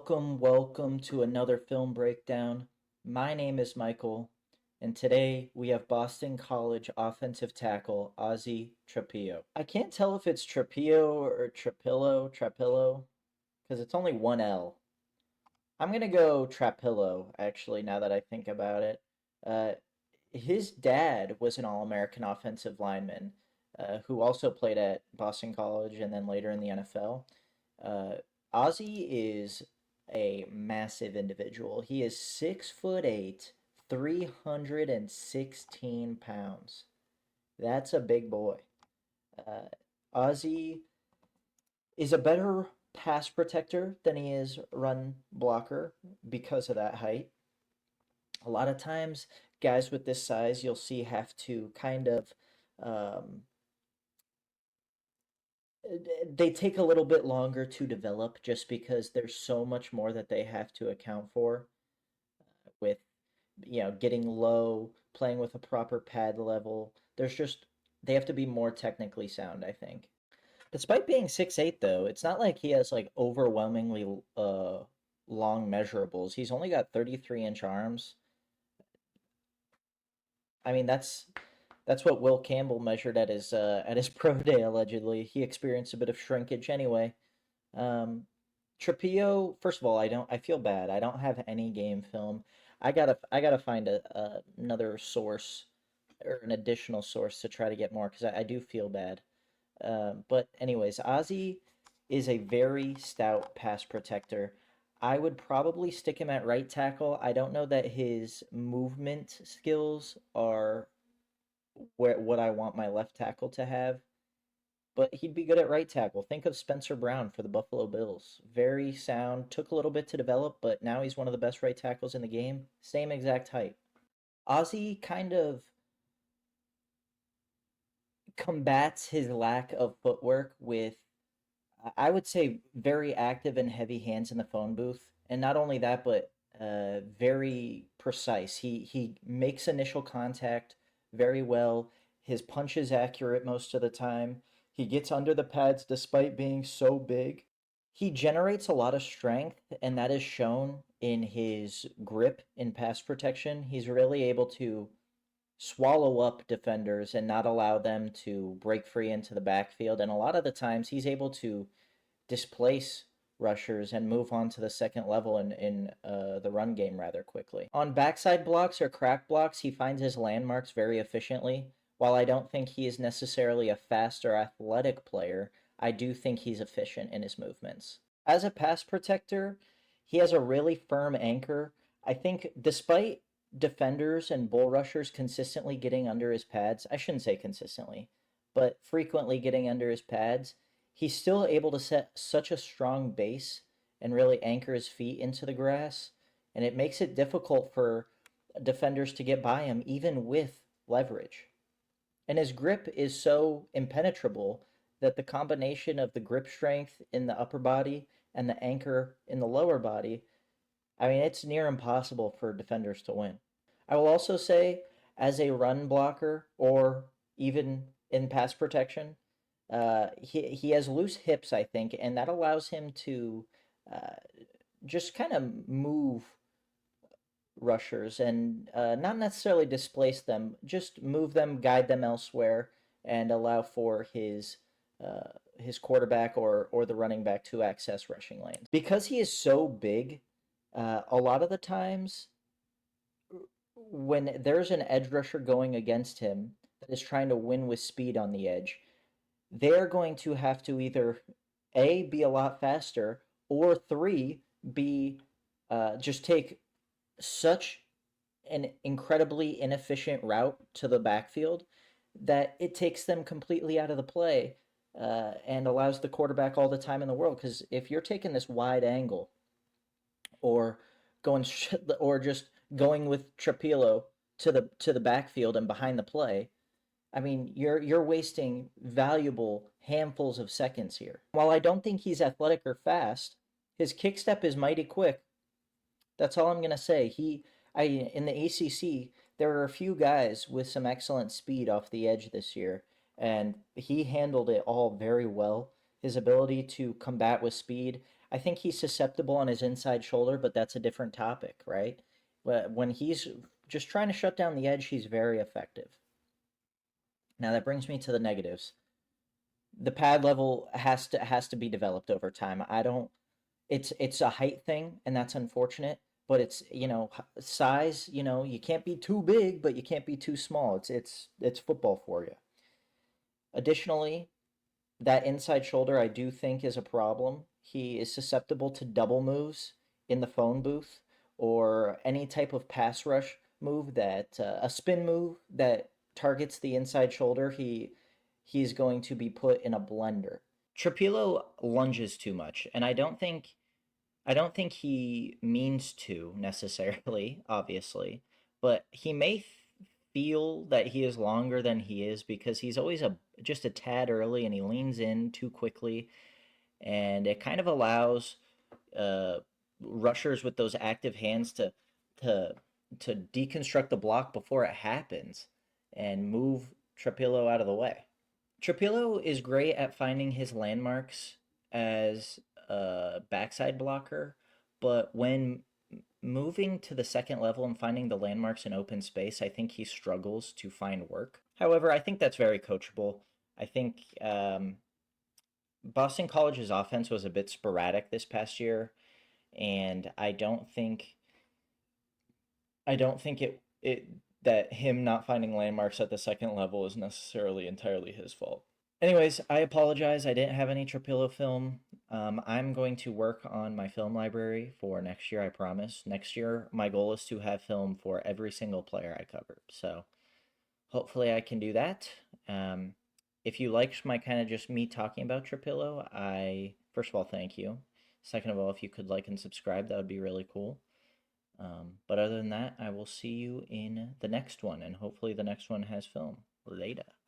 Welcome to another film breakdown. My name is Michael, and today we have Boston College offensive tackle Ozzy Trapilo. I can't tell if it's Trapilo or Trapilo, because it's only one L. I'm gonna go Trapilo, actually, now that I think about it. Uh, his dad was an All-American offensive lineman who also played at Boston College and then later in the NFL. Uh, Ozzy is a massive individual. He is 6'8", 316 pounds. That's a big boy. Uh, Ozzy is a better pass protector than he is run blocker because of that height. A lot of times, guys with this size you'll see have to kind of um, they take a little bit longer to develop just because there's so much more that they have to account for with getting low, playing with a proper pad level. There's just they have to be more technically sound, I think. Despite being 6'8", though, it's not like he has like overwhelmingly long measurables. He's only got 33-inch arms. I mean, that's what Will Campbell measured at his pro day allegedly. He experienced a bit of shrinkage anyway. Um, Trapillo, first of all, I feel bad. I don't have any game film. I gotta find another source or an additional source to try to get more because I do feel bad. But anyways, Ozzy is a very stout pass protector. I would probably stick him at right tackle. I don't know that his movement skills are what I want my left tackle to have, but he'd be good at right tackle. Think of Spencer Brown for the Buffalo Bills. Very sound, took a little bit to develop, but now he's one of the best right tackles in the game. Same exact height. Ozzy kind of combats his lack of footwork with, I would say, very active and heavy hands in the phone booth. And not only that, but very precise. He makes initial contact very well. His punch is accurate most of the time. He gets under the pads despite being so big. He generates a lot of strength, and that is shown in his grip in pass protection. He's really able to swallow up defenders and not allow them to break free into the backfield. And a lot of the times, he's able to displace rushers and move on to the second level in the run game rather quickly. On backside blocks or crack blocks, he finds his landmarks very efficiently. While I don't think he is necessarily a fast or athletic player, I do think he's efficient in his movements. As a pass protector, he has a really firm anchor. I think despite defenders and bull rushers consistently getting under his pads, I shouldn't say consistently, but frequently getting under his pads, he's still able to set such a strong base and really anchor his feet into the grass, and it makes it difficult for defenders to get by him even with leverage. And his grip is so impenetrable that the combination of the grip strength in the upper body and the anchor in the lower body, I mean, it's near impossible for defenders to win. I will also say, as a run blocker or even in pass protection, he has loose hips, I think, and that allows him to uh, just kind of move rushers and not necessarily displace them, just move them, guide them elsewhere, and allow for his quarterback or the running back to access rushing lanes. Because he is so big, a lot of the times when there's an edge rusher going against him that is trying to win with speed on the edge, they're going to have to either A, be a lot faster, or three, be just take such an incredibly inefficient route to the backfield that it takes them completely out of the play and allows the quarterback all the time in the world. Because if you're taking this wide angle or going or just going with Trapilo to the backfield and behind the play, I mean, you're wasting valuable handfuls of seconds here. While I don't think he's athletic or fast, his kick step is mighty quick. That's all I'm gonna say. In the ACC, there are a few guys with some excellent speed off the edge this year, and he handled it all very well. His ability to combat with speed, I think he's susceptible on his inside shoulder, but that's a different topic, right? When he's just trying to shut down the edge, he's very effective. Now that brings me to the negatives. The pad level has to be developed over time. I don't it's a height thing and that's unfortunate, but it's, size, you can't be too big, but you can't be too small. It's football for you. Additionally, that inside shoulder I do think is a problem. He is susceptible to double moves in the phone booth or any type of pass rush move that a spin move that targets the inside shoulder. He's going to be put in a blender. Trapilo lunges too much, and I don't think he means to necessarily, obviously, but he may feel that he is longer than he is because he's always just a tad early and he leans in too quickly, and it kind of allows uh, rushers with those active hands to to deconstruct the block before it happens and move Trapilo out of the way. Trapilo is great at finding his landmarks as a backside blocker, but when moving to the second level and finding the landmarks in open space, I think he struggles to find work. However, I think that's very coachable. I think Boston College's offense was a bit sporadic this past year, and I don't think it that him not finding landmarks at the second level is necessarily entirely his fault. Anyways, I apologize. I didn't have any Trapillo film. I'm going to work on my film library for next year, I promise. Next year, my goal is to have film for every single player I cover. So hopefully I can do that. Um, if you liked my kind of just me talking about Trapillo, first of all, thank you. Second of all, if you could like and subscribe, that would be really cool. But other than that, I will see you in the next one, and hopefully the next one has film. Later.